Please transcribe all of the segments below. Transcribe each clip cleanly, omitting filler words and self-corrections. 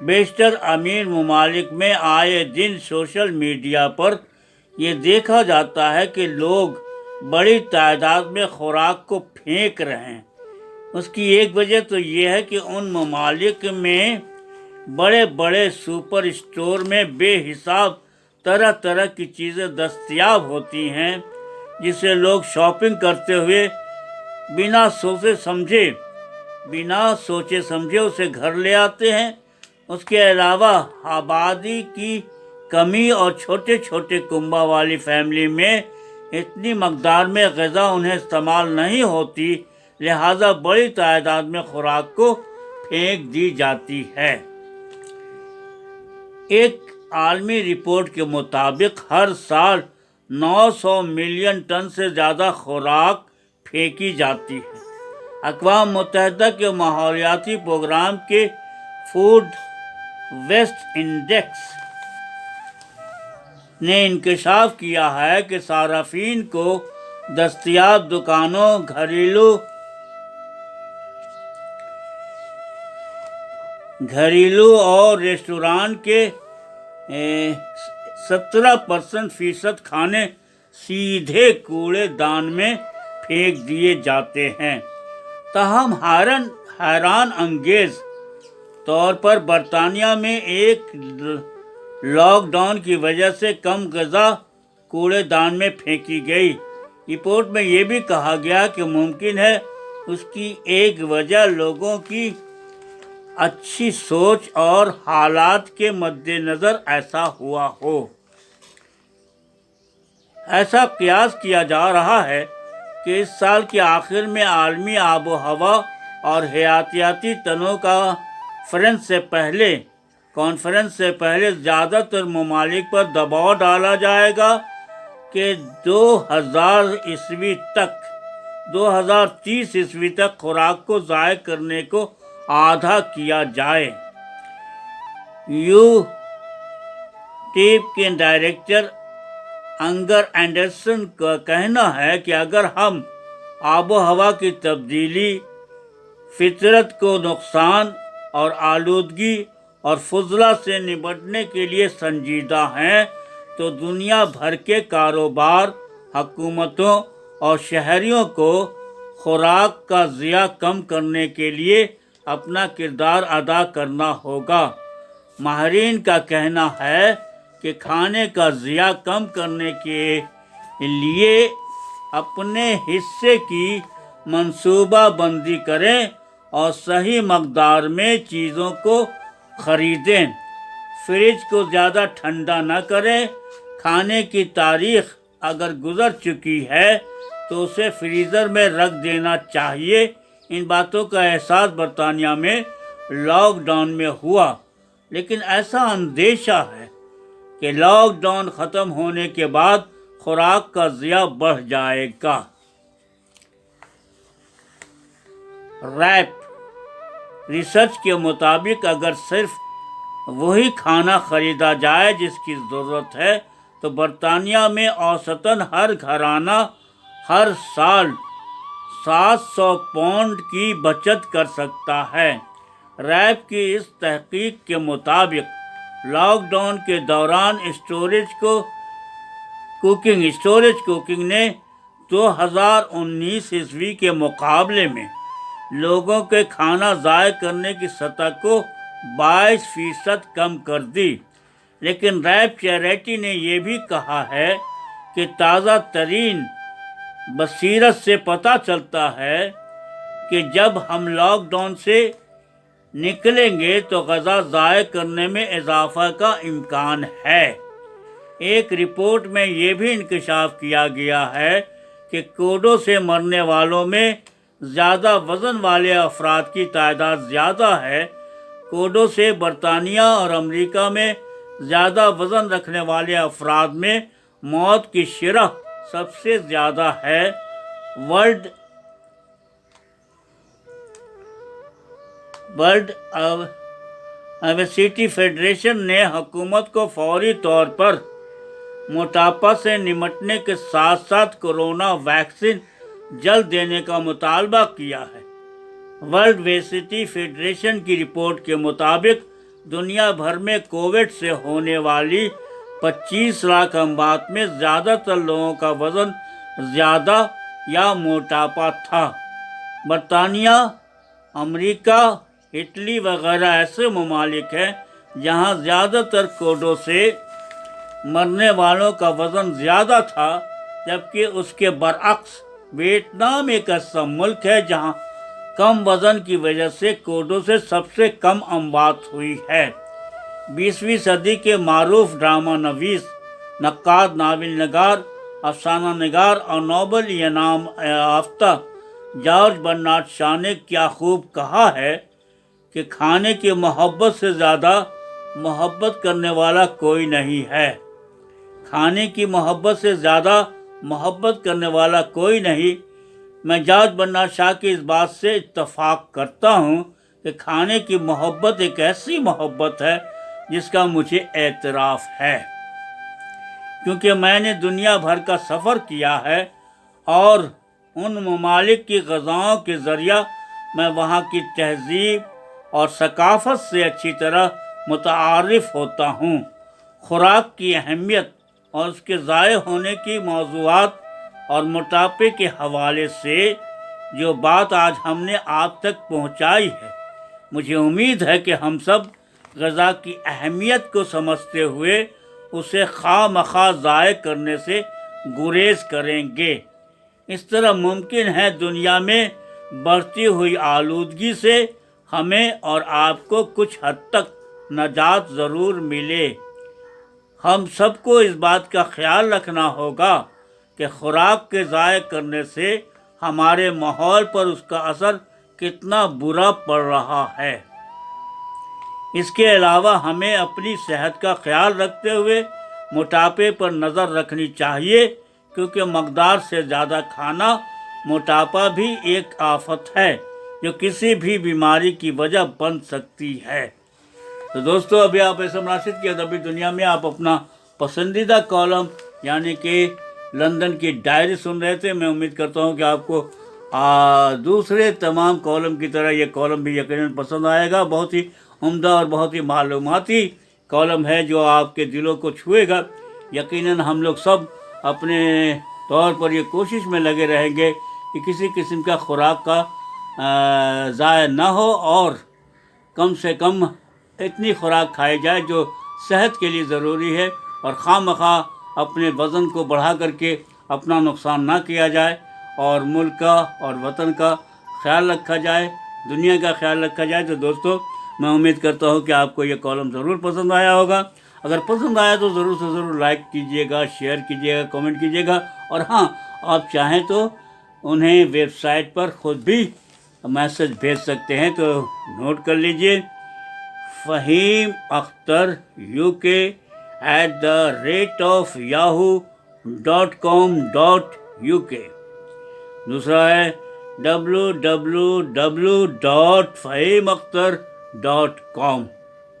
بیشتر امیر ممالک میں آئے دن سوشل میڈیا پر یہ دیکھا جاتا ہے کہ لوگ بڑی تعداد میں خوراک کو پھینک رہے ہیں۔ اس کی ایک وجہ تو یہ ہے کہ ان ممالک میں بڑے بڑے سپر اسٹور میں بے حساب طرح طرح کی چیزیں دستیاب ہوتی ہیں، جسے لوگ شاپنگ کرتے ہوئے بنا سوچے سمجھے اسے گھر لے آتے ہیں۔ اس کے علاوہ آبادی کی کمی اور چھوٹے چھوٹے کنبہ والی فیملی میں اتنی مقدار میں غذا انہیں استعمال نہیں ہوتی، لہذا بڑی تعداد میں خوراک کو پھینک دی جاتی ہے۔ ایک عالمی رپورٹ کے مطابق ہر سال 900 ملین ٹن سے زیادہ خوراک پھینکی جاتی ہے۔ اقوام متحدہ کے ماحولیاتی پروگرام کے فوڈ ویسٹ انڈیکس نے انکشاف کیا ہے کہ صارفین کو دستیاب دکانوں، گھریلو اور ریسٹوران کے 17% کھانے سیدھے کوڑے دان میں پھینک دیے جاتے ہیں۔ تاہم حیران انگیز طور پر برطانیہ میں ایک لاک ڈاؤن کی وجہ سے کم غذا کوڑے دان میں پھینکی گئی۔ رپورٹ میں یہ بھی کہا گیا کہ ممکن ہے اس کی ایک وجہ لوگوں کی اچھی سوچ اور حالات کے مد نظر ایسا ہوا ہو۔ ایسا قیاس کیا جا رہا ہے کہ اس سال کے آخر میں عالمی آب و ہوا اور حیاتیاتی تنوع کانفرنس سے پہلے زیادہ تر ممالک پر دباؤ ڈالا جائے گا کہ 2030 عیسوی تک خوراک کو ضائع کرنے کو آدھا کیا جائے۔ یو ٹیپ کے ڈائریکٹر انگر اینڈرسن کا کہنا ہے کہ اگر ہم آب و ہوا کی تبدیلی، فطرت کو نقصان اور آلودگی اور فضلہ سے نمٹنے کے لیے سنجیدہ ہیں تو دنیا بھر کے کاروبار، حکومتوں اور شہریوں کو خوراک کا ضیاع کم کرنے کے لیے اپنا کردار ادا کرنا ہوگا۔ ماہرین کا کہنا ہے کہ کھانے کا ضیاع کم کرنے کے لیے اپنے حصے کی منصوبہ بندی کریں اور صحیح مقدار میں چیزوں کو خریدیں۔ فریج کو زیادہ ٹھنڈا نہ کریں۔ کھانے کی تاریخ اگر گزر چکی ہے تو اسے فریزر میں رکھ دینا چاہیے۔ ان باتوں کا احساس برطانیہ میں لاک ڈاؤن میں ہوا، لیکن ایسا اندیشہ ہے کہ لاک ڈاؤن ختم ہونے کے بعد خوراک کا ضیاع بڑھ جائے گا۔ ریپ ریسرچ کے مطابق اگر صرف وہی کھانا خریدا جائے جس کی ضرورت ہے تو برطانیہ میں اوسطاً ہر گھرانہ ہر سال 700 پاؤنڈ کی بچت کر سکتا ہے۔ ریپ کی اس تحقیق کے مطابق لاک ڈاؤن کے دوران اسٹوریج کوکنگ نے 2019 عیسوی کے مقابلے میں لوگوں کے کھانا ضائع کرنے کی سطح کو 22% کم کر دی۔ لیکن ریپ چیریٹی نے یہ بھی کہا ہے کہ تازہ ترین بصیرت سے پتہ چلتا ہے کہ جب ہم لاک ڈاؤن سے نکلیں گے تو غذا ضائع کرنے میں اضافہ کا امکان ہے۔ ایک رپورٹ میں یہ بھی انکشاف کیا گیا ہے کہ کوڑوں سے مرنے والوں میں زیادہ وزن والے افراد کی تعداد زیادہ ہے۔ کوڑوں سے برطانیہ اور امریکہ میں زیادہ وزن رکھنے والے افراد میں موت کی شرح سب سے زیادہ ہے۔ ورلڈ اوبیسٹی فیڈریشن نے حکومت کو فوری طور پر موٹاپا سے نمٹنے کے ساتھ ساتھ کورونا ویکسین جلد دینے کا مطالبہ کیا ہے۔ ورلڈ اوبیسٹی فیڈریشن کی رپورٹ کے مطابق دنیا بھر میں کووڈ سے ہونے والی 25 لاکھ اموات میں زیادہ تر لوگوں کا وزن زیادہ یا موٹاپا تھا۔ برطانیہ، امریکہ، اٹلی وغیرہ ایسے ممالک ہیں جہاں زیادہ تر کووڈ سے مرنے والوں کا وزن زیادہ تھا، جبکہ اس کے برعکس ویتنام ایک ایسا ملک ہے جہاں کم وزن کی وجہ سے کووڈ سے سب سے کم اموات ہوئی ہے۔ 20ویں صدی کے معروف ڈرامہ نویس، نقاد، ناول نگار، افسانہ نگار اور نوبل انعام یافتہ جارج برنارڈ شاہ نے کیا خوب کہا ہے کہ کھانے کی محبت سے زیادہ محبت کرنے والا کوئی نہیں ہے۔ کھانے کی محبت سے زیادہ محبت کرنے والا کوئی نہیں۔ میں جارج برنارڈ شاہ کی اس بات سے اتفاق کرتا ہوں کہ کھانے کی محبت ایک ایسی محبت ہے جس کا مجھے اعتراف ہے، کیونکہ میں نے دنیا بھر کا سفر کیا ہے اور ان ممالک کی غذاؤں کے ذریعہ میں وہاں کی تہذیب اور ثقافت سے اچھی طرح متعارف ہوتا ہوں۔ خوراک کی اہمیت اور اس کے ضائع ہونے کی موضوعات اور موٹاپے کے حوالے سے جو بات آج ہم نے آپ تک پہنچائی ہے، مجھے امید ہے کہ ہم سب غذا کی اہمیت کو سمجھتے ہوئے اسے خواہ مخواہ ضائع کرنے سے گریز کریں گے۔ اس طرح ممکن ہے دنیا میں بڑھتی ہوئی آلودگی سے ہمیں اور آپ کو کچھ حد تک نجات ضرور ملے۔ ہم سب کو اس بات کا خیال رکھنا ہوگا کہ خوراک کے ضائع کرنے سے ہمارے ماحول پر اس کا اثر کتنا برا پڑ رہا ہے۔ اس کے علاوہ ہمیں اپنی صحت کا خیال رکھتے ہوئے موٹاپے پر نظر رکھنی چاہیے، کیونکہ مقدار سے زیادہ کھانا موٹاپا بھی ایک آفت ہے جو کسی بھی بیماری کی وجہ بن سکتی ہے۔ تو دوستو، ابھی آپ احسن راشد کی ادبی دنیا میں آپ اپنا پسندیدہ کالم یعنی کہ لندن کی ڈائری سن رہے تھے۔ میں امید کرتا ہوں کہ آپ کو دوسرے تمام کالم کی طرح یہ کالم بھی یقیناً پسند آئے گا۔ بہت ہی عمدہ اور بہت ہی معلوماتی کالم ہے جو آپ کے دلوں کو چھوئے گا۔ یقیناً ہم لوگ سب اپنے طور پر یہ کوشش میں لگے رہیں گے کہ کسی قسم کا خوراک کا ضائع نہ ہو اور کم سے کم اتنی خوراک کھائی جائے جو صحت کے لیے ضروری ہے، اور خواہ مخواہ اپنے وزن کو بڑھا کر کے اپنا نقصان نہ کیا جائے، اور ملک کا اور وطن کا خیال رکھا جائے، دنیا کا خیال رکھا جائے۔ تو دوستو، میں امید کرتا ہوں کہ آپ کو یہ کالم ضرور پسند آیا ہوگا۔ اگر پسند آیا تو ضرور سے ضرور لائک کیجئے گا، شیئر کیجئے گا، کمنٹ کیجئے گا، اور ہاں، آپ چاہیں تو انہیں ویب سائٹ پر خود بھی میسج بھیج سکتے ہیں۔ تو نوٹ کر لیجئے، فہیم اختر UK @yahoo.com.uk۔ دوسرا ہے www.fahimakhtar.com۔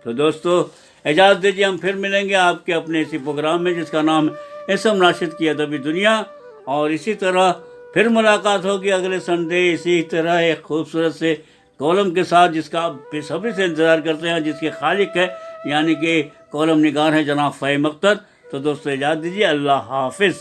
تو دوستو، اجازت دیجیے، ہم پھر ملیں گے آپ کے اپنے اسی پروگرام میں جس کا نام ہے احسن راشد کی ادبی دنیا، اور اسی طرح پھر ملاقات ہوگی اگلے سنڈے اسی طرح ایک خوبصورت سے کالم کے ساتھ، جس کا آپ بے صبری سے انتظار کرتے ہیں، جس کے خالق ہے یعنی کہ کالم نگار ہیں جناب فہیم اختر۔ تو دوستو، اجازت دیجیے، اللہ حافظ۔